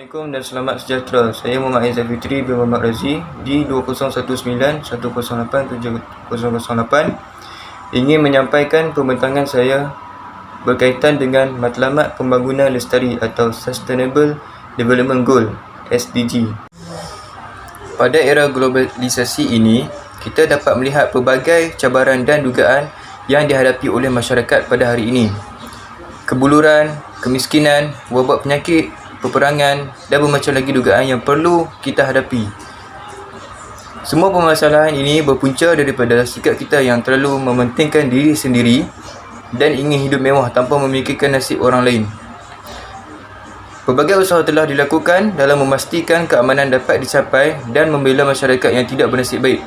Assalamualaikum dan selamat sejahtera. Saya Muhammad Aizal Fitri bin Muhammad Razi di 2019-1008-7008 ingin menyampaikan pembentangan saya berkaitan dengan Matlamat Pembangunan Lestari atau Sustainable Development Goal (SDG). Pada era globalisasi ini, kita dapat melihat pelbagai cabaran dan dugaan yang dihadapi oleh masyarakat pada hari ini. Kebuluran, kemiskinan, wabak penyakit, peperangan dan bermacam lagi dugaan yang perlu kita hadapi. Semua permasalahan ini berpunca daripada sikap kita yang terlalu mementingkan diri sendiri dan ingin hidup mewah tanpa memikirkan nasib orang lain. Pelbagai usaha telah dilakukan dalam memastikan keamanan dapat dicapai dan membela masyarakat yang tidak bernasib baik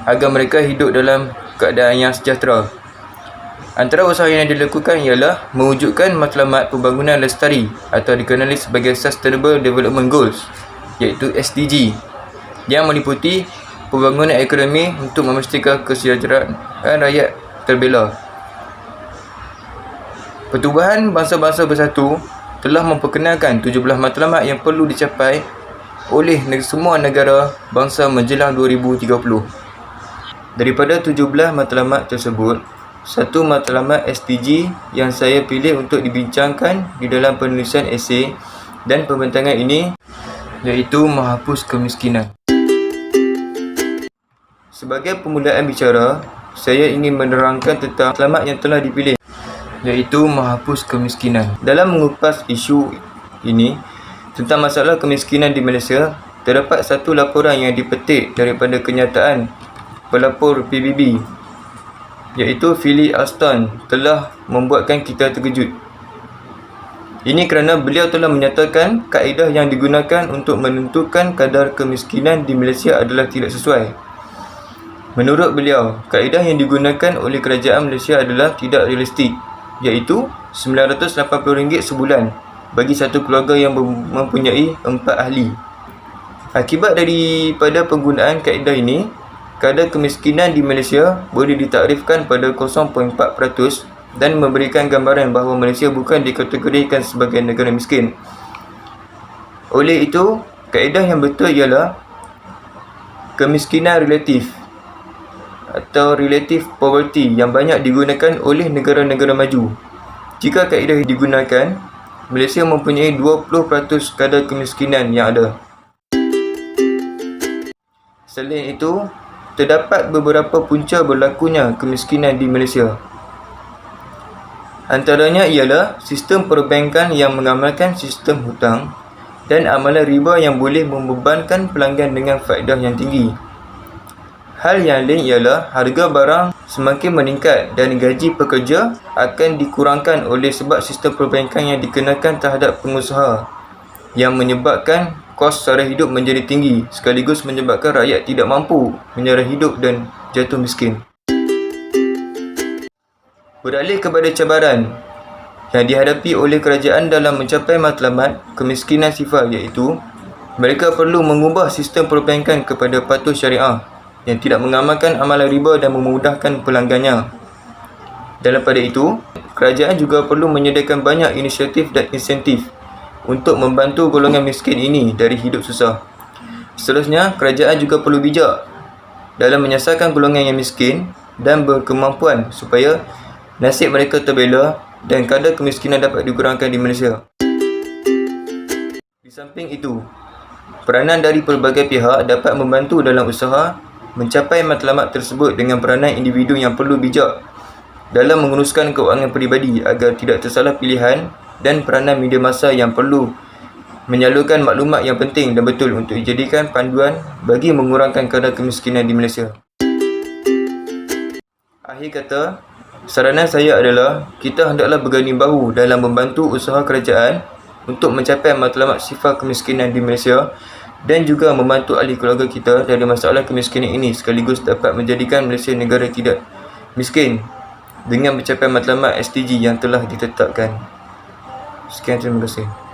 agar mereka hidup dalam keadaan yang sejahtera. Antara usaha yang dilakukan ialah mewujudkan Matlamat Pembangunan Lestari atau dikenali sebagai Sustainable Development Goals iaitu SDG yang meliputi pembangunan ekonomi untuk memastikan kesejahteraan rakyat terbela. Pertubuhan Bangsa-Bangsa Bersatu telah memperkenalkan 17 matlamat yang perlu dicapai oleh semua negara bangsa menjelang 2030. Daripada 17 matlamat tersebut, satu matlamat SDG yang saya pilih untuk dibincangkan di dalam penulisan esei dan pembentangan ini iaitu menghapus kemiskinan. Sebagai permulaan bicara, saya ingin menerangkan tentang matlamat yang telah dipilih iaitu menghapus kemiskinan. Dalam mengupas isu ini tentang masalah kemiskinan di Malaysia, terdapat satu laporan yang dipetik daripada kenyataan pelapor PBB iaitu Philly Alston telah membuatkan kita terkejut. Ini kerana beliau telah menyatakan kaedah yang digunakan untuk menentukan kadar kemiskinan di Malaysia adalah tidak sesuai. Menurut beliau, kaedah yang digunakan oleh kerajaan Malaysia adalah tidak realistik, iaitu RM980 sebulan bagi satu keluarga yang mempunyai 4 ahli. Akibat daripada penggunaan kaedah ini, kadar kemiskinan di Malaysia boleh ditakrifkan pada 0.4% dan memberikan gambaran bahawa Malaysia bukan dikategorikan sebagai negara miskin. Oleh itu, kaedah yang betul ialah kemiskinan relatif atau relative poverty yang banyak digunakan oleh negara-negara maju. Jika kaedah digunakan, Malaysia mempunyai 20% kadar kemiskinan yang ada. Selain itu, terdapat beberapa punca berlakunya kemiskinan di Malaysia. Antaranya ialah sistem perbankan yang mengamalkan sistem hutang dan amalan riba yang boleh membebankan pelanggan dengan faedah yang tinggi. Hal yang lain ialah harga barang semakin meningkat dan gaji pekerja akan dikurangkan oleh sebab sistem perbankan yang dikenakan terhadap pengusaha yang menyebabkan kos sara hidup menjadi tinggi sekaligus menyebabkan rakyat tidak mampu menyara hidup dan jatuh miskin. Beralih kepada cabaran yang dihadapi oleh kerajaan dalam mencapai matlamat kemiskinan sifar iaitu mereka perlu mengubah sistem perbankan kepada patuh syariah yang tidak mengamalkan amalan riba dan memudahkan pelanggannya. Dalam pada itu, kerajaan juga perlu menyediakan banyak inisiatif dan insentif untuk membantu golongan miskin ini dari hidup susah. Seterusnya, kerajaan juga perlu bijak dalam menyasarkan golongan yang miskin dan berkemampuan supaya nasib mereka terbela dan kadar kemiskinan dapat dikurangkan di Malaysia. Di samping itu, peranan dari pelbagai pihak dapat membantu dalam usaha mencapai matlamat tersebut dengan peranan individu yang perlu bijak dalam menguruskan kewangan peribadi agar tidak tersalah pilihan dan peranan media massa yang perlu menyalurkan maklumat yang penting dan betul untuk dijadikan panduan bagi mengurangkan kadar kemiskinan di Malaysia. Akhir kata, saranan saya adalah kita hendaklah berganding bahu dalam membantu usaha kerajaan untuk mencapai matlamat sifar kemiskinan di Malaysia dan juga membantu ahli keluarga kita dari masalah kemiskinan ini sekaligus dapat menjadikan Malaysia negara tidak miskin dengan mencapai matlamat SDG yang telah ditetapkan. Sekian, terima kasih.